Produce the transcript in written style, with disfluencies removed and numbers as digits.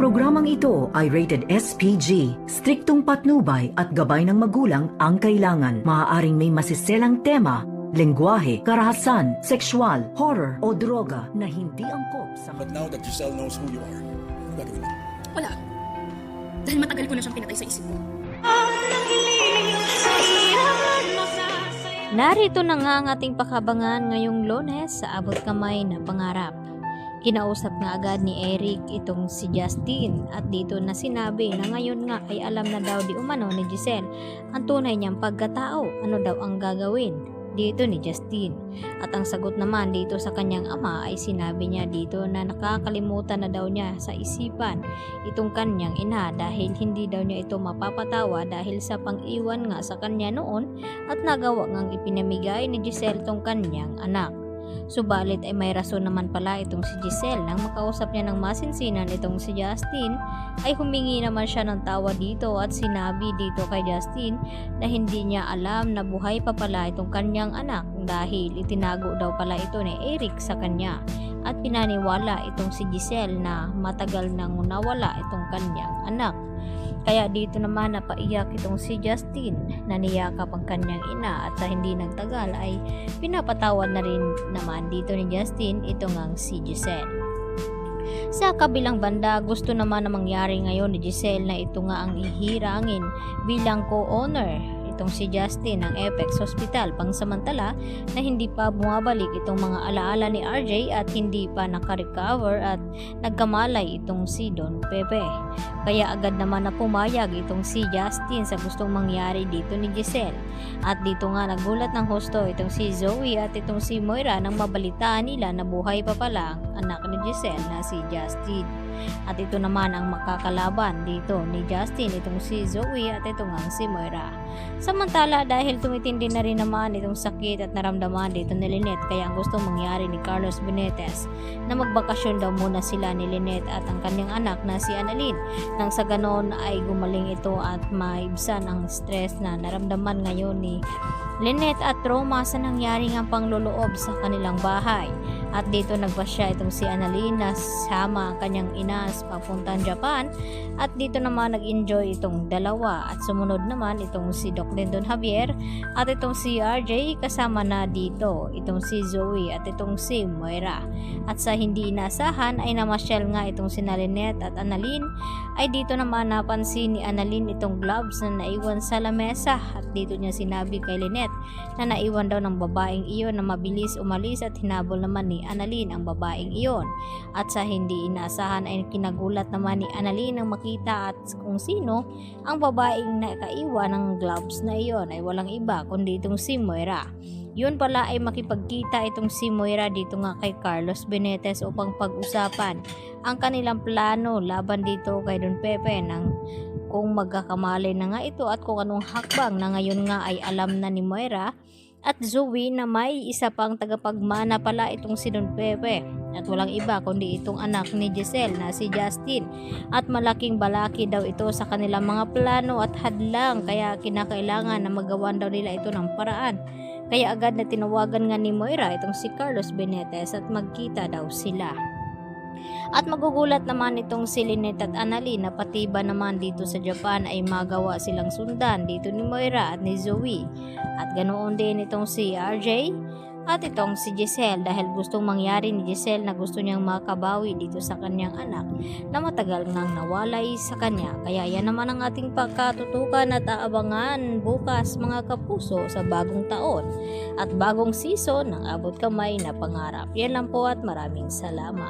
programang ito ay rated SPG, striktong patnubay at gabay ng magulang ang kailangan. Maaaring may masiselang tema, lengguwahe, karahasan, sexual, horror o droga na hindi angkop sa... But now that Giselle knows who you are, ano gagawin mo? Wala. Dahil matagal ko na siyang pinatay sa isip ko. Narito na nga ang ating pakabangan ngayong Lunes sa abot kamay na pangarap. Kinausap nga agad ni Eric itong si Justin at dito na sinabi na ngayon nga ay alam na daw di umano ni Giselle ang tunay niyang pagkatao, ano daw ang gagawin dito ni Justin. At ang sagot naman dito sa kanyang ama ay sinabi niya dito na nakakalimutan na daw niya sa isipan itong kanyang ina dahil hindi daw niya ito mapapatawa dahil sa pang-iwan nga sa kanya noon at nagawa ngang ipinamigay ni Giselle itong kanyang anak. Subalit ay may rason naman pala itong si Giselle nang makausap niya ng masinsinan itong si Justin ay humingi naman siya ng tawa dito at sinabi dito kay Justin na hindi niya alam na buhay pa pala itong kanyang anak dahil itinago daw pala ito ni Eric sa kanya at pinaniwala itong si Giselle na matagal nang nawala itong kanyang anak. Kaya dito naman napaiyak itong si Justin na niyakap ang kanyang ina at sa hindi nagtagal ay pinapatawad na rin naman dito ni Justin itong ang si Giselle. Sa kabilang banda, gusto naman na mangyari ngayon ni Giselle na ito nga ang ihirangin bilang co-owner itong si Justin ng Apex Hospital pangsamantala na hindi pa bumabalik itong mga alaala ni RJ at hindi pa nakarecover at nagkamalay itong si Don Pepe. Kaya agad naman na pumayag itong si Justin sa gustong mangyari dito ni Giselle. At dito nga nagulat ng husto itong si Zoe at itong si Moira nang mabalitaan nila na buhay pa pala ang anak ni Giselle na si Justin. At ito naman ang makakalaban dito ni Justin itong si Zoe at ito nga si Moira. Samantala dahil tumitindi na rin naman itong sakit at naramdaman dito ni Lynette kaya ang gustong mangyari ni Carlos Benitez na magbakasyon daw muna sila ni Lynette at ang kanyang anak na si Annalyn nang sa ganon ay gumaling ito at maibsan ang stress na naramdaman ngayon ni Lynette at trauma sa nangyaring ang pangloloob sa kanilang bahay. At dito nagpasya itong si Annalyn na sama ang kanyang ina sa papuntang Japan at dito naman nag-enjoy itong dalawa at sumunod naman itong si Doc Lindon Javier at itong si RJ kasama na dito itong si Zoe at itong si Moira. At sa hindi inasahan ay namasyal nga itong si Lynette at Annalyn ay dito naman napansin ni Annalyn itong gloves na naiwan sa lamesa at dito niya sinabi kay Lynette na naiwan daw ng babaeng iyon na mabilis umalis at hinabol naman ni Annalyn ang babaeng iyon. At sa hindi inasahan ay kinagulat naman ni Annalyn nang makita at kung sino ang babaeng nakaiwan ng gloves na iyon ay walang iba kundi itong si Moira. Yun pala ay makipagkita itong si Moira dito nga kay Carlos Benitez upang pag-usapan ang kanilang plano laban dito kay Don Pepe nang kung magkakamali na nga ito at kung anong hakbang na ngayon nga ay alam na ni Moira at Zoe na may isa pang tagapagmana pala itong si Don Pepe at walang iba kundi itong anak ni Giselle na si Justin at malaking balaki daw ito sa kanilang mga plano at hadlang kaya kinakailangan na magawan daw nila ito ng paraan. Kaya agad na tinawagan nga ni Moira itong si Carlos Benitez at magkita daw sila. At magugulat naman itong si Lynette at Annalyn na pati ba naman dito sa Japan ay magawa silang sundan dito ni Moira at ni Zoe. At ganoon din itong si RJ at itong si Giselle dahil gustong mangyari ni Giselle na gusto niyang makabawi dito sa kanyang anak na matagal nang nawalay sa kanya. Kaya yan naman ang ating pagkatutukan at aabangan bukas mga kapuso sa bagong taon at bagong season ng Abot Kamay na Pangarap. Yan lang po at maraming salamat.